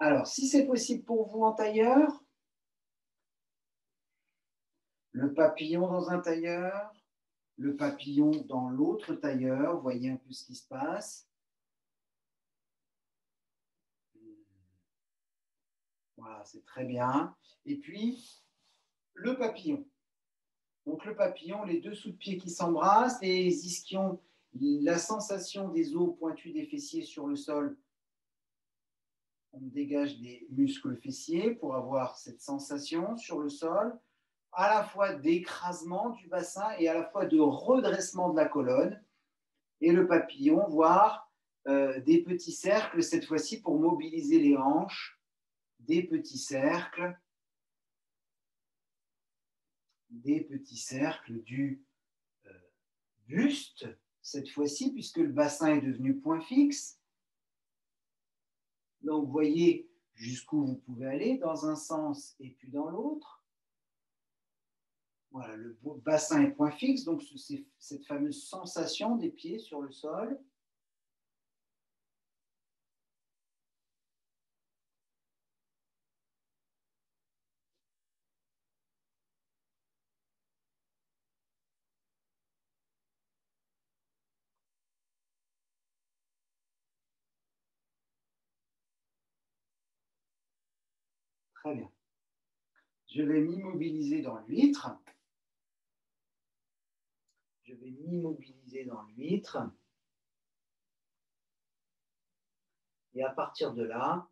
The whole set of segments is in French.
Alors, si c'est possible pour vous en tailleur, le papillon dans un tailleur, le papillon dans l'autre tailleur, voyez un peu ce qui se passe. Voilà, c'est très bien. Et puis, le papillon. Donc le papillon, les deux sous de pied qui s'embrassent, les ischions, la sensation des os pointus des fessiers sur le sol. On dégage des muscles fessiers pour avoir cette sensation sur le sol, à la fois d'écrasement du bassin et à la fois de redressement de la colonne. Et le papillon, voire des petits cercles, cette fois-ci pour mobiliser les hanches, des petits cercles du buste, cette fois-ci, puisque le bassin est devenu point fixe. Donc, vous voyez jusqu'où vous pouvez aller dans un sens et puis dans l'autre. Voilà, le bassin est point fixe, donc c'est cette fameuse sensation des pieds sur le sol. Très bien. Je vais m'immobiliser dans l'huître. Je vais m'immobiliser dans l'huître. Et à partir de là,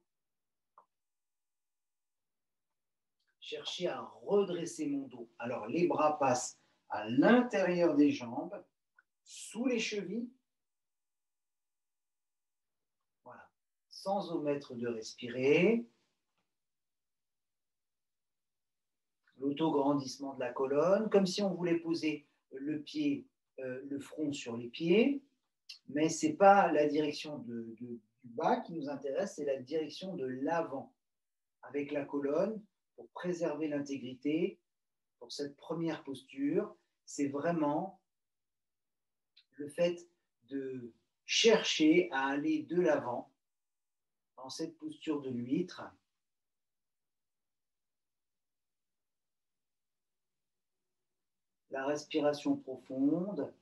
chercher à redresser mon dos. Alors, les bras passent à l'intérieur des jambes, sous les chevilles. Voilà. Sans omettre de respirer. L'autograndissement de la colonne, comme si on voulait poser le pied, le front sur les pieds, mais ce n'est pas la direction du bas qui nous intéresse, c'est la direction de l'avant, avec la colonne, pour préserver l'intégrité. Pour cette première posture, c'est vraiment le fait de chercher à aller de l'avant dans cette posture de l'huître. La respiration profonde.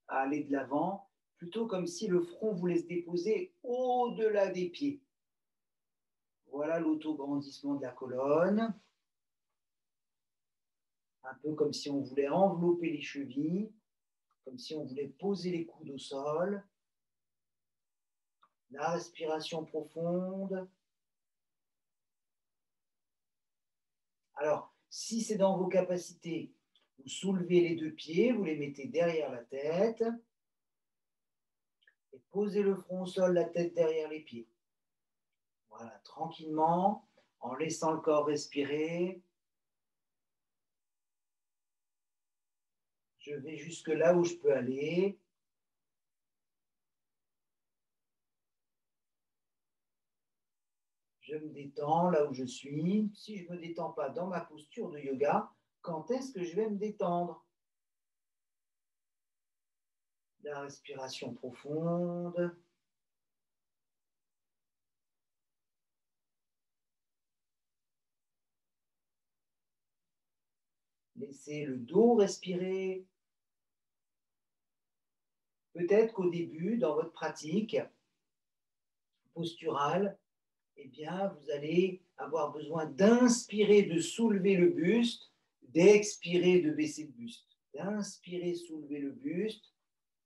À aller de l'avant, plutôt comme si le front voulait se déposer au-delà des pieds. Voilà l'autograndissement de la colonne. Un peu comme si on voulait envelopper les chevilles, comme si on voulait poser les coudes au sol. La respiration profonde. Alors, si c'est dans vos capacités, vous soulevez les deux pieds, vous les mettez derrière la tête et posez le front au sol, la tête derrière les pieds. Voilà, tranquillement, en laissant le corps respirer. Je vais jusque là où je peux aller. Je me détends là où je suis. Si je ne me détends pas dans ma posture de yoga, quand est-ce que je vais me détendre? La respiration profonde. Laissez le dos respirer. Peut-être qu'au début, dans votre pratique posturale, eh bien, vous allez avoir besoin d'inspirer, de soulever le buste, d'expirer, de baisser le buste. D'inspirer, soulever le buste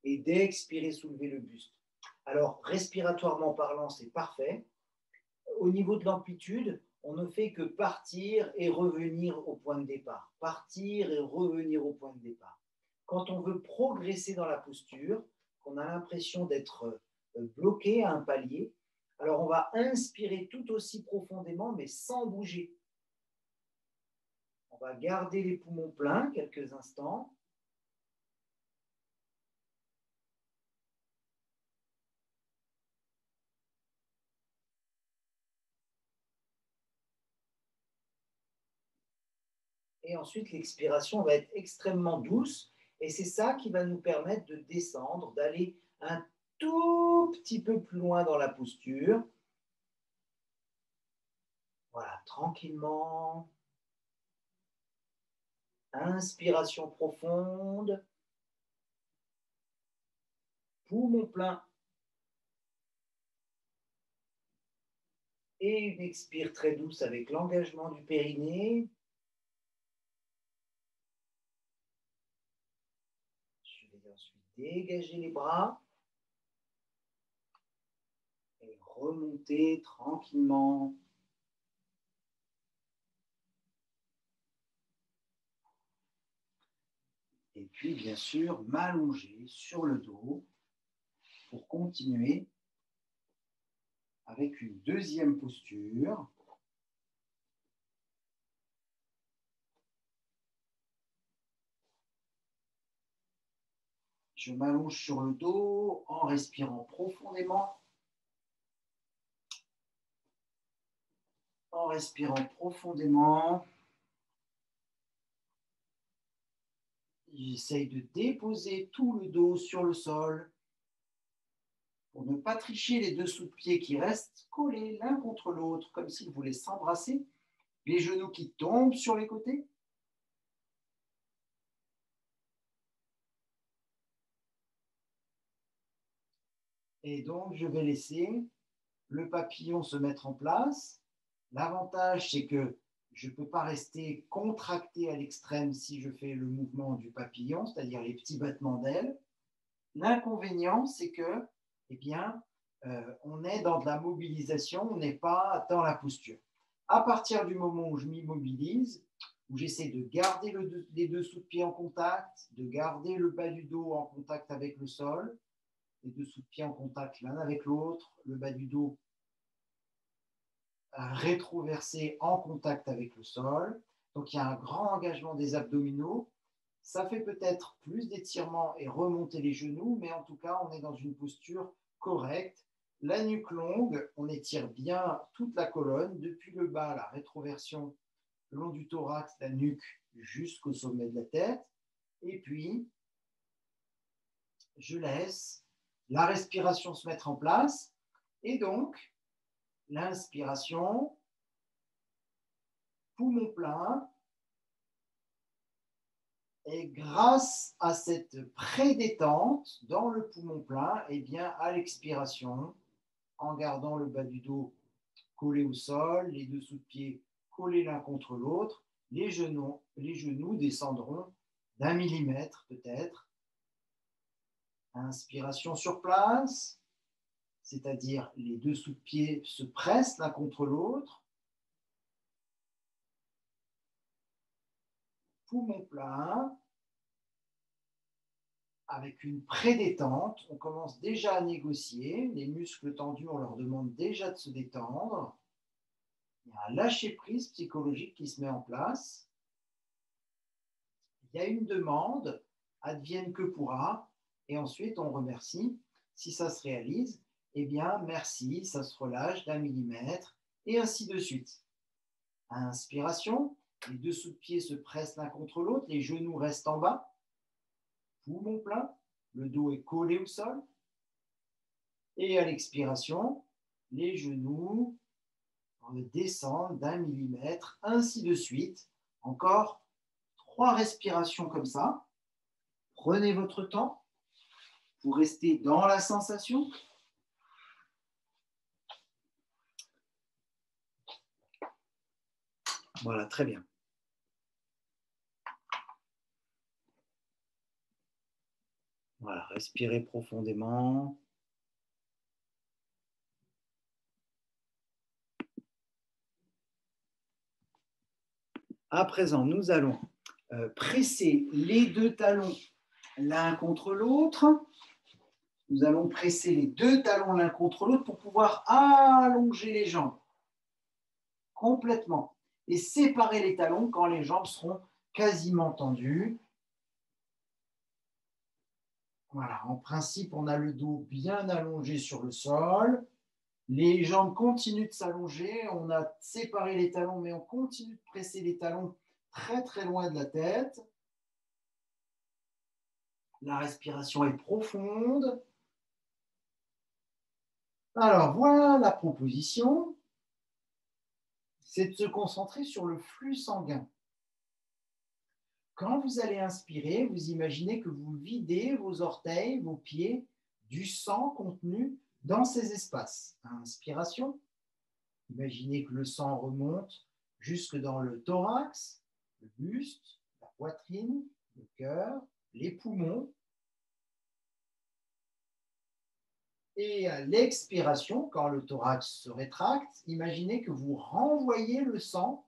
et d'expirer, soulever le buste. Alors, respiratoirement parlant, c'est parfait. Au niveau de l'amplitude, on ne fait que partir et revenir au point de départ. Partir et revenir au point de départ. Quand on veut progresser dans la posture, qu'on a l'impression d'être bloqué à un palier, alors on va inspirer tout aussi profondément, mais sans bouger. On va garder les poumons pleins quelques instants. Et ensuite, l'expiration va être extrêmement douce. Et c'est ça qui va nous permettre de descendre, d'aller un tout petit peu plus loin dans la posture. Voilà, tranquillement. Inspiration profonde. Poumon plein. Et une expire très douce avec l'engagement du périnée. Je vais ensuite dégager les bras. Et remonter tranquillement. Et puis, bien sûr, m'allonger sur le dos pour continuer avec une deuxième posture. Je m'allonge sur le dos en respirant profondément. En respirant profondément. J'essaye de déposer tout le dos sur le sol pour ne pas tricher les dessous de pieds qui restent collés l'un contre l'autre comme s'ils voulaient s'embrasser. Les genoux qui tombent sur les côtés. Et donc, je vais laisser le papillon se mettre en place. L'avantage, c'est que je ne peux pas rester contracté à l'extrême si je fais le mouvement du papillon, c'est-à-dire les petits battements d'ailes. L'inconvénient, c'est que, eh bien, on est dans de la mobilisation, on n'est pas dans la posture. À partir du moment où je m'immobilise, où j'essaie de garder les dessous de pied en contact, de garder le bas du dos en contact avec le sol, les dessous de pied en contact l'un avec l'autre, le bas du dos rétroversé en contact avec le sol. Donc, il y a un grand engagement des abdominaux. Ça fait peut-être plus d'étirement et remonter les genoux, mais en tout cas, on est dans une posture correcte. La nuque longue, on étire bien toute la colonne, depuis le bas, la rétroversion, le long du thorax, la nuque jusqu'au sommet de la tête. Et puis, je laisse la respiration se mettre en place. Et donc, l'inspiration, poumon plein. Et grâce à cette pré-détente dans le poumon plein, et bien à l'expiration, en gardant le bas du dos collé au sol, les dessous de pied collés l'un contre l'autre, les genoux descendront d'1 millimètre peut-être. Inspiration sur place, c'est-à-dire les dessous de pied se pressent l'un contre l'autre. Poumon plein. Avec une pré-détente, on commence déjà à négocier. Les muscles tendus, on leur demande déjà de se détendre. Il y a un lâcher-prise psychologique qui se met en place. Il y a une demande, advienne que pourra, et ensuite on remercie. Si ça se réalise, eh bien merci, ça se relâche d'1 millimètre, et ainsi de suite. Inspiration, les dessous de pied se pressent l'un contre l'autre, les genoux restent en bas. Poumon plein, le dos est collé au sol. Et à l'expiration, les genoux descendent d'1 millimètre, ainsi de suite. Encore 3 respirations comme ça. Prenez votre temps pour rester dans la sensation. Voilà, très bien. Voilà, respirez profondément. À présent, nous allons presser les 2 talons l'un contre l'autre. Nous allons presser les 2 talons l'un contre l'autre pour pouvoir allonger les jambes complètement et séparer les talons quand les jambes seront quasiment tendues. Voilà, en principe, on a le dos bien allongé sur le sol. Les jambes continuent de s'allonger. On a séparé les talons, mais on continue de presser les talons très très loin de la tête. La respiration est profonde. Alors voilà la proposition, c'est de se concentrer sur le flux sanguin. Quand vous allez inspirer, vous imaginez que vous videz vos orteils, vos pieds du sang contenu dans ces espaces. Inspiration, imaginez que le sang remonte jusque dans le thorax, le buste, la poitrine, le cœur, les poumons. Et à l'expiration, quand le thorax se rétracte, imaginez que vous renvoyez le sang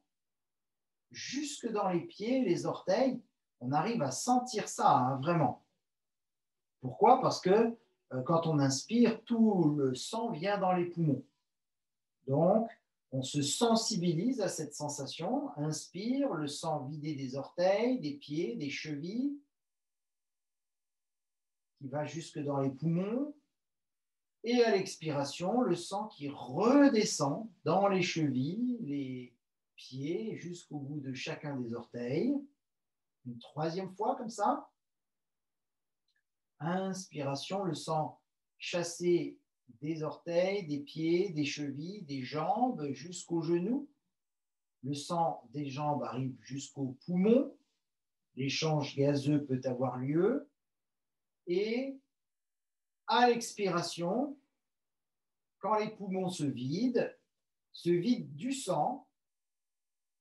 jusque dans les pieds, les orteils. On arrive à sentir ça, hein, vraiment. Pourquoi? Parce que quand on inspire, tout le sang vient dans les poumons. Donc, on se sensibilise à cette sensation. Inspire, le sang vidé des orteils, des pieds, des chevilles, qui va jusque dans les poumons. Et à l'expiration, le sang qui redescend dans les chevilles, les pieds, jusqu'au bout de chacun des orteils. Une troisième fois comme ça. Inspiration, le sang chassé des orteils, des pieds, des chevilles, des jambes jusqu'aux genoux. Le sang des jambes arrive jusqu'aux poumons. L'échange gazeux peut avoir lieu. Et à l'expiration, quand les poumons se vident du sang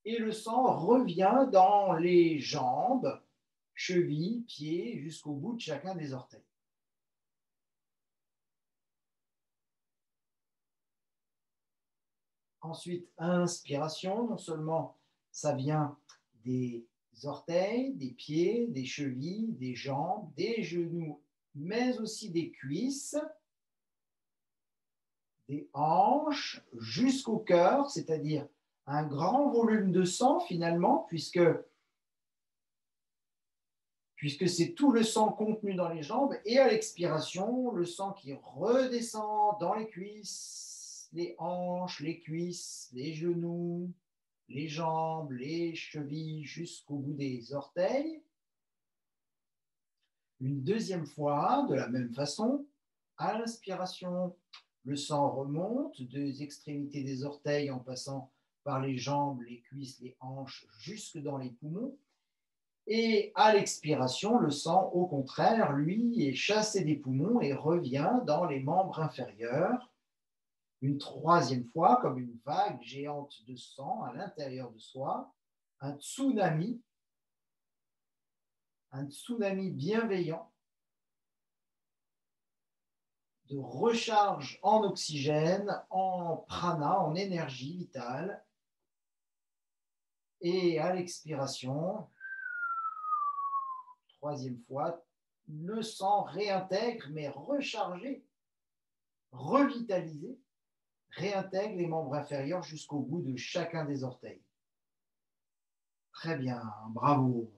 et le sang revient dans les jambes, chevilles, pieds, jusqu'au bout de chacun des orteils. Ensuite, inspiration, non seulement ça vient des orteils, des pieds, des chevilles, des jambes, des genoux, mais aussi des cuisses, des hanches, jusqu'au cœur, c'est-à-dire un grand volume de sang finalement, puisque c'est tout le sang contenu dans les jambes, et à l'expiration, le sang qui redescend dans les cuisses, les hanches, les cuisses, les genoux, les jambes, les chevilles, jusqu'au bout des orteils. Une deuxième fois, de la même façon, à l'inspiration, le sang remonte des extrémités des orteils en passant par les jambes, les cuisses, les hanches, jusque dans les poumons. Et à l'expiration, le sang, au contraire, lui, est chassé des poumons et revient dans les membres inférieurs. Une troisième fois, comme une vague géante de sang à l'intérieur de soi, un tsunami bienveillant de recharge en oxygène, en prana, en énergie vitale. Et à l'expiration, troisième fois, le sang réintègre, mais rechargé, revitalisé, réintègre les membres inférieurs jusqu'au bout de chacun des orteils. Très bien, bravo.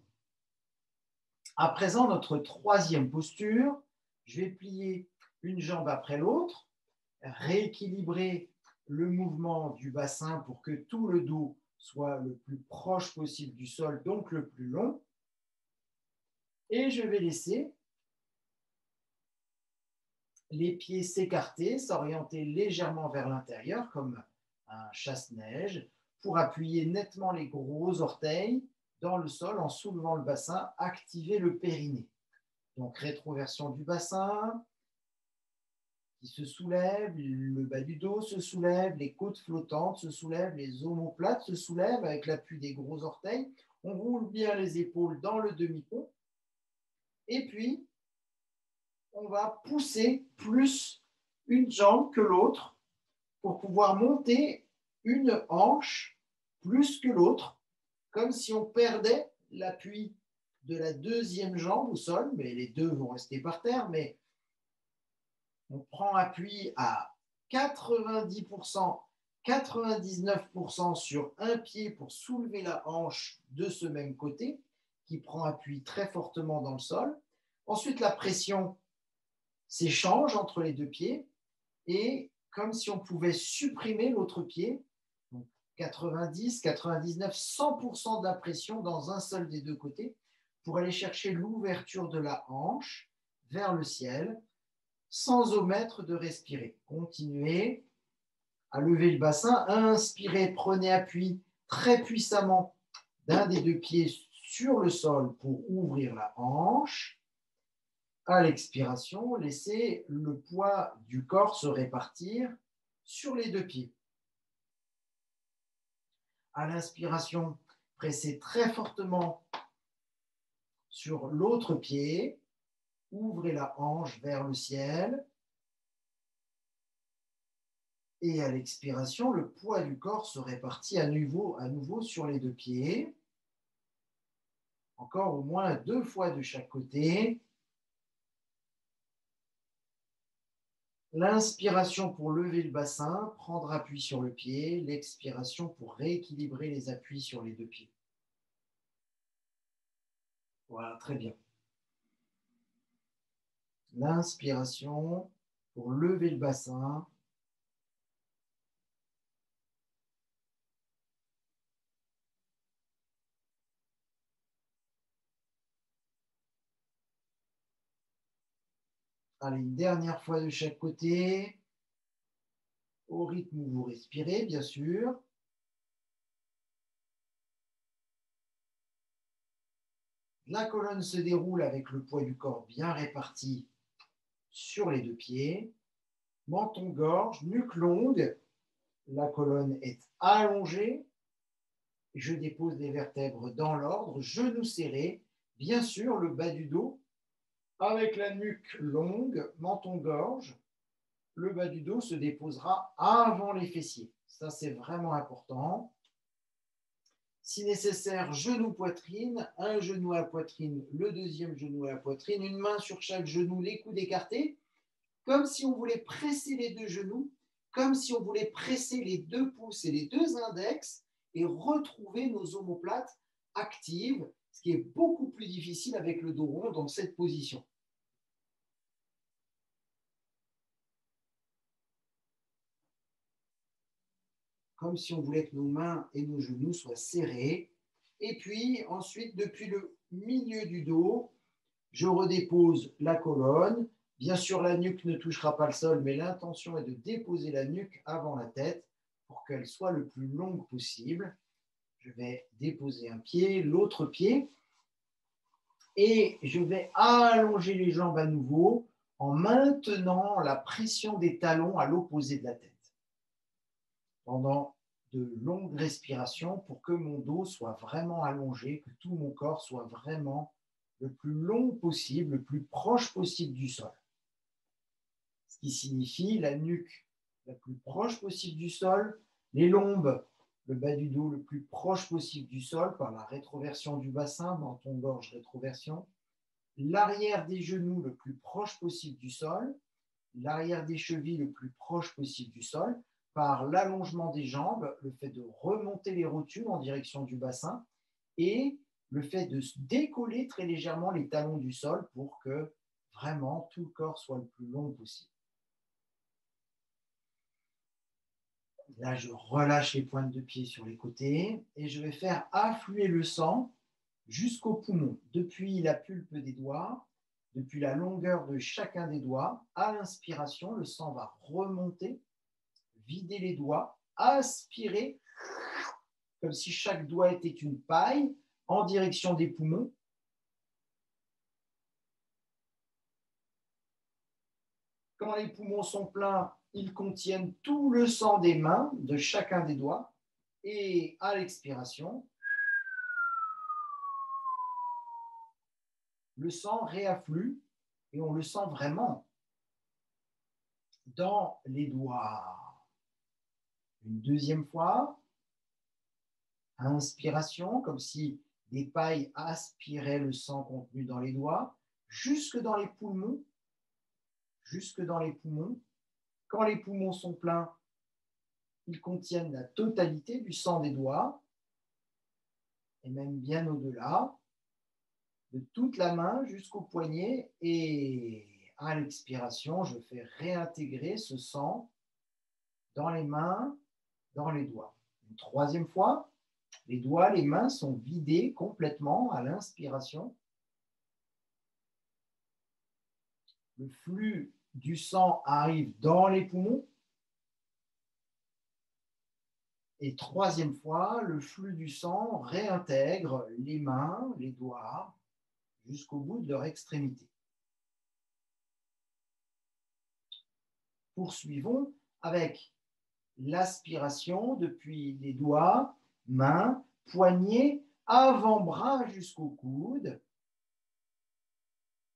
À présent, notre troisième posture, je vais plier une jambe après l'autre, rééquilibrer le mouvement du bassin pour que tout le dos soit le plus proche possible du sol, donc le plus long. Et je vais laisser les pieds s'écarter, s'orienter légèrement vers l'intérieur comme un chasse-neige pour appuyer nettement les gros orteils dans le sol en soulevant le bassin, activer le périnée. Donc rétroversion du bassin qui se soulève, le bas du dos se soulève, les côtes flottantes se soulèvent, les omoplates se soulèvent avec l'appui des gros orteils. On roule bien les épaules dans le demi-pont. Et puis, on va pousser plus une jambe que l'autre pour pouvoir monter une hanche plus que l'autre, comme si on perdait l'appui de la deuxième jambe au sol, mais les deux vont rester par terre, mais on prend appui à 90%, 99% sur un pied pour soulever la hanche de ce même côté, qui prend appui très fortement dans le sol. Ensuite, la pression s'échange entre les deux pieds et comme si on pouvait supprimer l'autre pied, donc 90, 99, 100% de la pression dans un seul des deux côtés pour aller chercher l'ouverture de la hanche vers le ciel sans omettre de respirer. Continuez à lever le bassin. Inspirez, prenez appui très puissamment d'un des deux pieds sur le sol pour ouvrir la hanche. À l'expiration, laissez le poids du corps se répartir sur les deux pieds. À l'inspiration, pressez très fortement sur l'autre pied. Ouvrez la hanche vers le ciel. Et à l'expiration, le poids du corps se répartit à nouveau sur les deux pieds. Encore au moins 2 fois de chaque côté. L'inspiration pour lever le bassin, prendre appui sur le pied. L'expiration pour rééquilibrer les appuis sur les deux pieds. Voilà, très bien. L'inspiration pour lever le bassin. Allez, une dernière fois de chaque côté. Au rythme où vous respirez, bien sûr. La colonne se déroule avec le poids du corps bien réparti sur les deux pieds. Menton-gorge, nuque longue. La colonne est allongée. Je dépose les vertèbres dans l'ordre. Genoux serrés. Bien sûr, le bas du dos avec la nuque longue, menton-gorge. Le bas du dos se déposera avant les fessiers. Ça, c'est vraiment important. Si nécessaire, genou-poitrine, un genou à la poitrine, le deuxième genou à la poitrine, une main sur chaque genou, les coudes écartés, comme si on voulait presser les deux genoux, comme si on voulait presser les 2 pouces et les 2 index et retrouver nos omoplates actives, ce qui est beaucoup plus difficile avec le dos rond dans cette position. Comme si on voulait que nos mains et nos genoux soient serrés. Et puis ensuite, depuis le milieu du dos, je redépose la colonne. Bien sûr, la nuque ne touchera pas le sol, mais l'intention est de déposer la nuque avant la tête pour qu'elle soit le plus longue possible. Je vais déposer un pied, l'autre pied, et je vais allonger les jambes à nouveau en maintenant la pression des talons à l'opposé de la tête. Pendant de longues respirations pour que mon dos soit vraiment allongé, que tout mon corps soit vraiment le plus long possible, le plus proche possible du sol. Ce qui signifie la nuque la plus proche possible du sol, les lombes, le bas du dos le plus proche possible du sol par la rétroversion du bassin, menton-gorge, rétroversion, l'arrière des genoux le plus proche possible du sol, l'arrière des chevilles le plus proche possible du sol, par l'allongement des jambes, le fait de remonter les rotules en direction du bassin et le fait de décoller très légèrement les talons du sol pour que vraiment tout le corps soit le plus long possible. Là, je relâche les pointes de pied sur les côtés et je vais faire affluer le sang jusqu'au poumon, depuis la pulpe des doigts, depuis la longueur de chacun des doigts. À l'inspiration, le sang va remonter, vider les doigts, aspirer, comme si chaque doigt était une paille, en direction des poumons. Quand les poumons sont pleins, ils contiennent tout le sang des mains, de chacun des doigts. Et à l'expiration, le sang réafflue et on le sent vraiment dans les doigts. Une deuxième fois, inspiration, comme si des pailles aspiraient le sang contenu dans les doigts, jusque dans les poumons, jusque dans les poumons. Quand les poumons sont pleins, ils contiennent la totalité du sang des doigts, et même bien au-delà, de toute la main jusqu'au poignet. Et à l'expiration, je fais réintégrer ce sang dans les mains, dans les doigts. Une troisième fois, les doigts, les mains sont vidés complètement à l'inspiration. Le flux du sang arrive dans les poumons. Et troisième fois, le flux du sang réintègre les mains, les doigts, jusqu'au bout de leur extrémité. Poursuivons avec l'aspiration depuis les doigts, mains, poignets, avant-bras jusqu'au coude,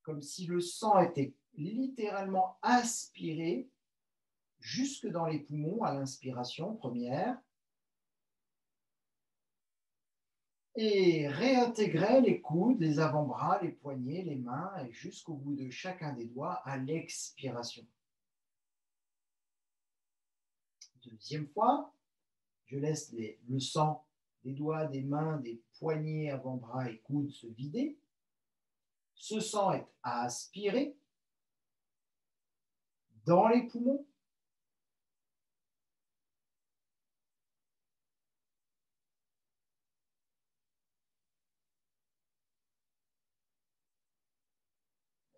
comme si le sang était littéralement aspiré jusque dans les poumons à l'inspiration première, et réintégrer les coudes, les avant-bras, les poignets, les mains, et jusqu'au bout de chacun des doigts à l'expiration. Deuxième fois, je laisse le sang des doigts, des mains, des poignets, avant-bras et coudes se vider. Ce sang est aspiré dans les poumons.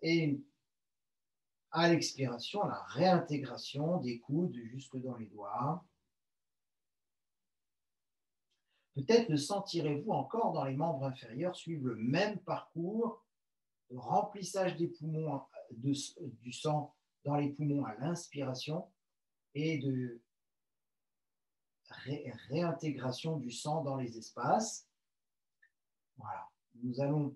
Et à l'expiration, la réintégration des coudes jusque dans les doigts. Peut-être le sentirez-vous encore dans les membres inférieurs suivre le même parcours de remplissage des poumons, du sang dans les poumons à l'inspiration et de réintégration du sang dans les espaces. Voilà. Nous allons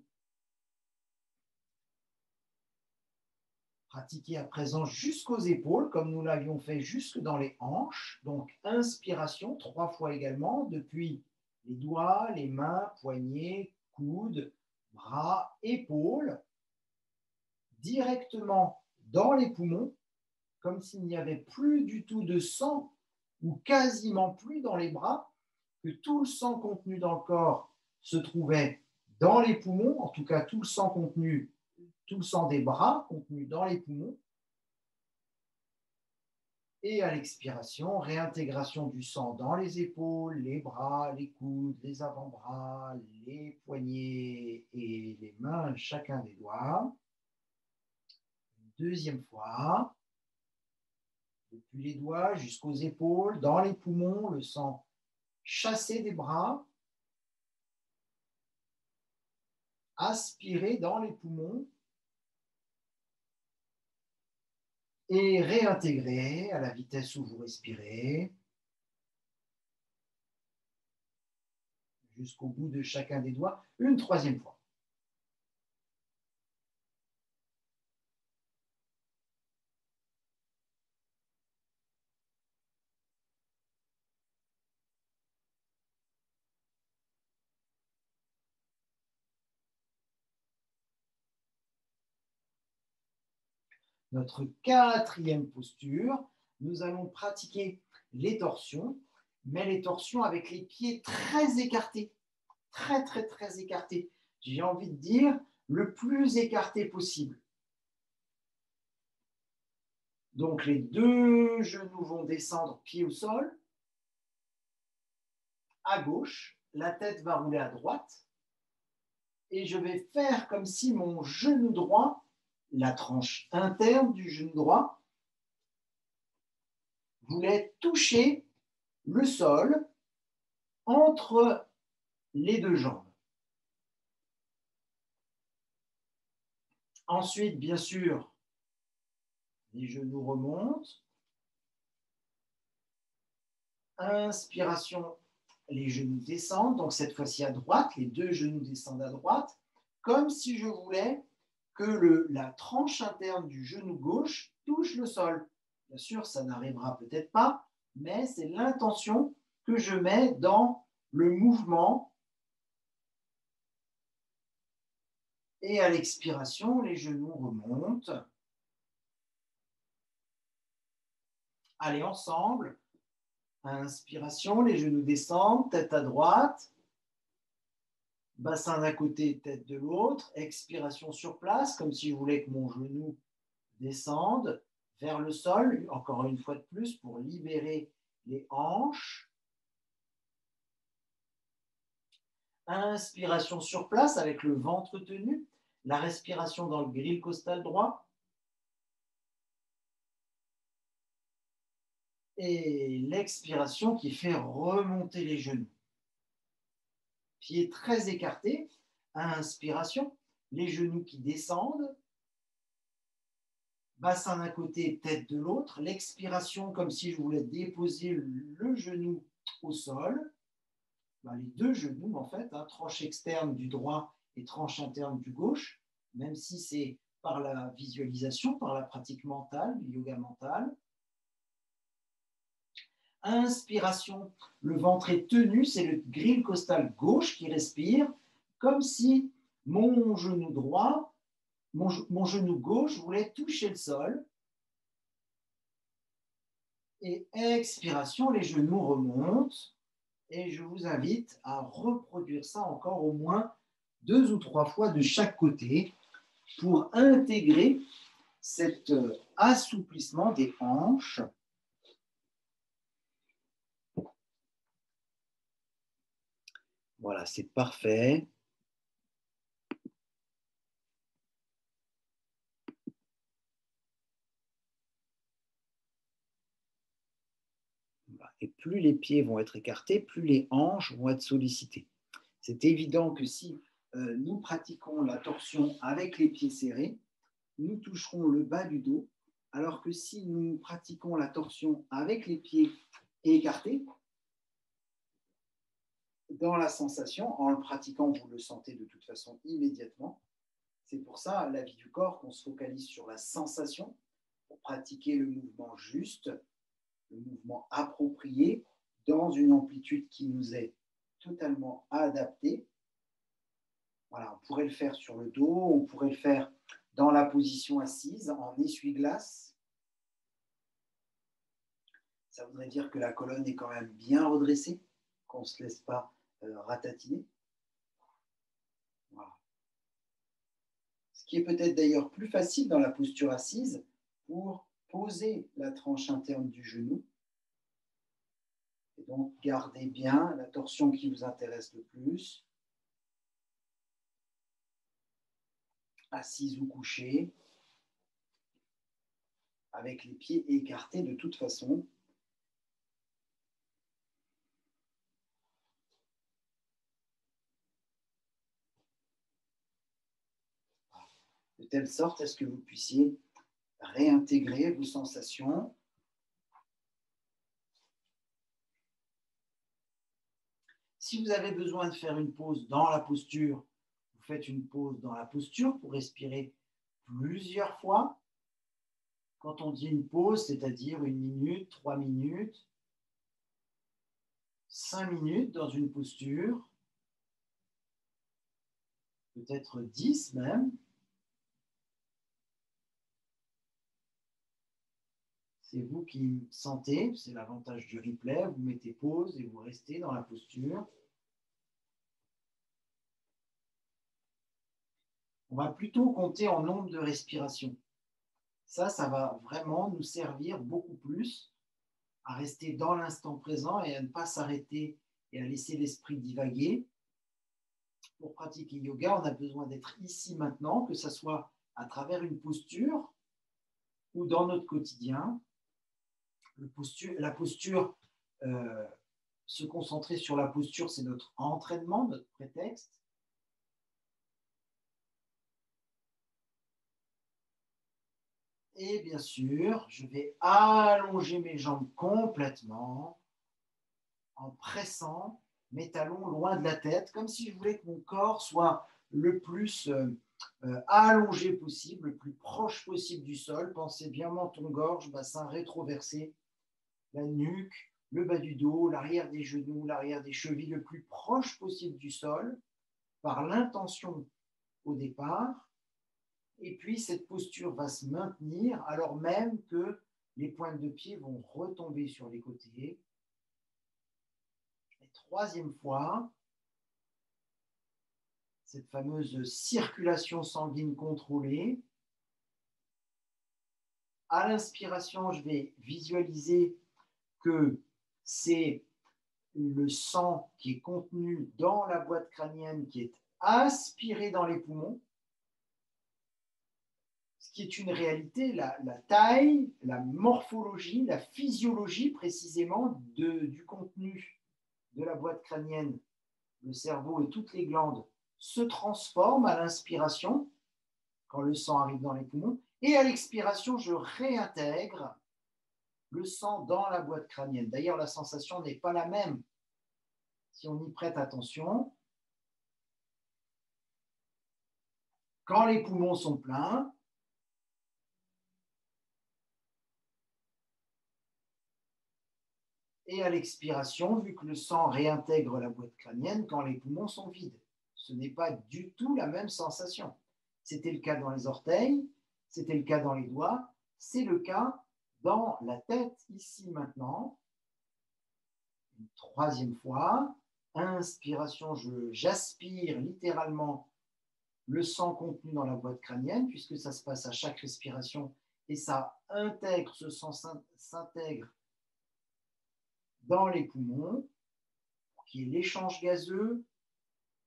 pratiquer à présent jusqu'aux épaules, comme nous l'avions fait jusque dans les hanches. Donc, inspiration, 3 fois également, depuis les doigts, les mains, poignets, coudes, bras, épaules, directement dans les poumons, comme s'il n'y avait plus du tout de sang, ou quasiment plus dans les bras, que tout le sang contenu dans le corps se trouvait dans les poumons, en tout cas tout le sang des bras contenu dans les poumons. Et à l'expiration, réintégration du sang dans les épaules, les bras, les coudes, les avant-bras, les poignets et les mains, chacun des doigts. Deuxième fois, depuis les doigts jusqu'aux épaules, dans les poumons, le sang chassé des bras, aspiré dans les poumons et réintégrer à la vitesse où vous respirez jusqu'au bout de chacun des doigts, une troisième fois. Notre quatrième posture, nous allons pratiquer les torsions, mais les torsions avec les pieds très écartés, très, très, très écartés. J'ai envie de dire le plus écarté possible. Donc, les 2 genoux vont descendre pied au sol, à gauche, la tête va rouler à droite, et je vais faire comme si mon genou droit, la tranche interne du genou droit, voulait toucher le sol entre les 2 jambes. Ensuite, bien sûr, les genoux remontent. Inspiration, les genoux descendent, donc cette fois-ci à droite, les 2 genoux descendent à droite, comme si je voulais que la tranche interne du genou gauche touche le sol. Bien sûr, ça n'arrivera peut-être pas, mais c'est l'intention que je mets dans le mouvement. Et à l'expiration, les genoux remontent. Allez, ensemble. Inspiration, les genoux descendent, tête à droite. Bassin d'un côté, tête de l'autre. Expiration sur place, comme si je voulais que mon genou descende vers le sol, encore une fois de plus, pour libérer les hanches. Inspiration sur place avec le ventre tenu. La respiration dans le grille costal droit. Et l'expiration qui fait remonter les genoux. Pieds très écartés. Inspiration. Les genoux qui descendent. Bassin d'un côté, tête de l'autre. L'expiration comme si je voulais déposer le genou au sol. Les deux genoux, en fait, tranche externe du droit et tranche interne du gauche, même si c'est par la visualisation, par la pratique mentale, du yoga mental. Inspiration, le ventre est tenu, c'est le grille costal gauche qui respire, comme si mon genou droit, mon genou gauche voulait toucher le sol. Et expiration, les genoux remontent. Et je vous invite à reproduire ça encore au moins 2 ou 3 fois de chaque côté pour intégrer cet assouplissement des hanches. Voilà, c'est parfait. Et plus les pieds vont être écartés, plus les hanches vont être sollicitées. C'est évident que si nous pratiquons la torsion avec les pieds serrés, nous toucherons le bas du dos, alors que si nous pratiquons la torsion avec les pieds écartés, dans la sensation, en le pratiquant, vous le sentez de toute façon immédiatement. C'est pour ça, à la vie du corps, qu'on se focalise sur la sensation pour pratiquer le mouvement juste, le mouvement approprié, dans une amplitude qui nous est totalement adaptée. Voilà, on pourrait le faire sur le dos, on pourrait le faire dans la position assise, en essuie-glace. Ça voudrait dire que la colonne est quand même bien redressée, qu'on ne se laisse pas ratatiner. Voilà. Ce qui est peut-être d'ailleurs plus facile dans la posture assise pour poser la tranche interne du genou. Et donc, gardez bien la torsion qui vous intéresse le plus. Assise ou couchée, avec les pieds écartés de toute façon. De telle sorte à ce que vous puissiez réintégrer vos sensations. Si vous avez besoin de faire une pause dans la posture, vous faites une pause dans la posture pour respirer plusieurs fois. Quand on dit une pause, c'est-à-dire 1 minute, 3 minutes, 5 minutes dans une posture, peut-être 10 même. C'est vous qui sentez, c'est l'avantage du replay, vous mettez pause et vous restez dans la posture. On va plutôt compter en nombre de respirations. Ça va vraiment nous servir beaucoup plus à rester dans l'instant présent et à ne pas s'arrêter et à laisser l'esprit divaguer. Pour pratiquer yoga, on a besoin d'être ici maintenant, que ce soit à travers une posture ou dans notre quotidien. La posture, se concentrer sur la posture, c'est notre entraînement, notre prétexte. Et bien sûr, je vais allonger mes jambes complètement en pressant mes talons loin de la tête, comme si je voulais que mon corps soit le plus allongé possible, le plus proche possible du sol. Pensez bien menton-gorge, bassin rétroversé, la nuque, le bas du dos, l'arrière des genoux, l'arrière des chevilles, le plus proche possible du sol, par l'intention au départ. Et puis, cette posture va se maintenir alors même que les pointes de pied vont retomber sur les côtés. Et troisième fois, cette fameuse circulation sanguine contrôlée. À l'inspiration, je vais visualiser que c'est le sang qui est contenu dans la boîte crânienne qui est aspiré dans les poumons, ce qui est une réalité, la taille, la morphologie, la physiologie précisément du contenu de la boîte crânienne, le cerveau et toutes les glandes se transforment à l'inspiration quand le sang arrive dans les poumons, et à l'expiration, je réintègre le sang dans la boîte crânienne. D'ailleurs, la sensation n'est pas la même si on y prête attention. Quand les poumons sont pleins, et à l'expiration, vu que le sang réintègre la boîte crânienne quand les poumons sont vides. Ce n'est pas du tout la même sensation. C'était le cas dans les orteils, c'était le cas dans les doigts, c'est le cas dans la tête, ici maintenant. Une troisième fois, inspiration, j'aspire littéralement le sang contenu dans la boîte crânienne, puisque ça se passe à chaque respiration, et ça intègre, ce sang s'intègre dans les poumons, pour qu'il y ait l'échange gazeux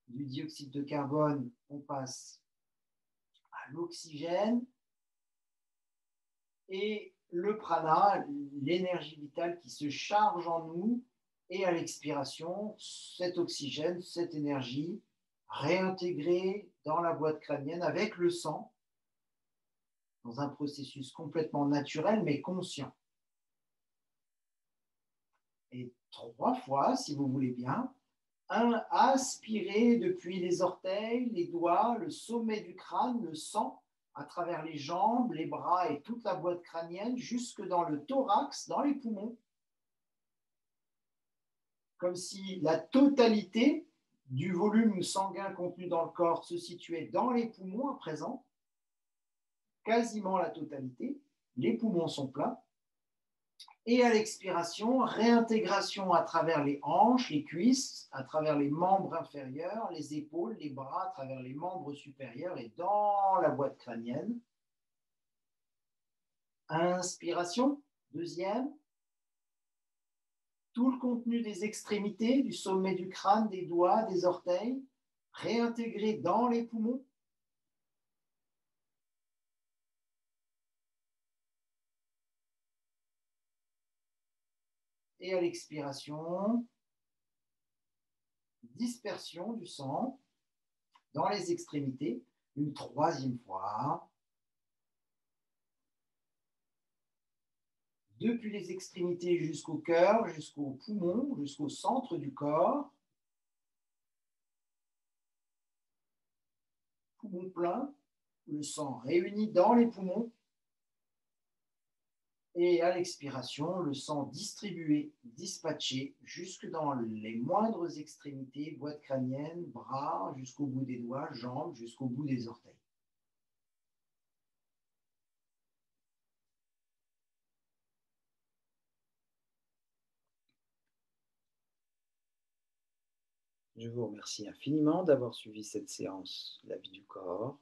du dioxyde de carbone, on passe à l'oxygène, et le prana, l'énergie vitale qui se charge en nous, et à l'expiration, cet oxygène, cette énergie réintégrée dans la boîte crânienne avec le sang, dans un processus complètement naturel mais conscient. Et 3 fois, si vous voulez bien, aspirer depuis les orteils, les doigts, le sommet du crâne, le sang, à travers les jambes, les bras et toute la boîte crânienne, jusque dans le thorax, dans les poumons. Comme si la totalité du volume sanguin contenu dans le corps se situait dans les poumons à présent, quasiment la totalité. Les poumons sont pleins. Et à l'expiration, réintégration à travers les hanches, les cuisses, à travers les membres inférieurs, les épaules, les bras, à travers les membres supérieurs et dans la boîte crânienne. Inspiration, deuxième. Tout le contenu des extrémités, du sommet du crâne, des doigts, des orteils, réintégré dans les poumons. Et à l'expiration, dispersion du sang dans les extrémités, une troisième fois. Depuis les extrémités jusqu'au cœur, jusqu'au poumon, jusqu'au centre du corps. Poumon plein, le sang réuni dans les poumons. Et à l'expiration, le sang distribué, dispatché jusque dans les moindres extrémités, boîte crânienne, bras, jusqu'au bout des doigts, jambes, jusqu'au bout des orteils. Je vous remercie infiniment d'avoir suivi cette séance La vie du corps.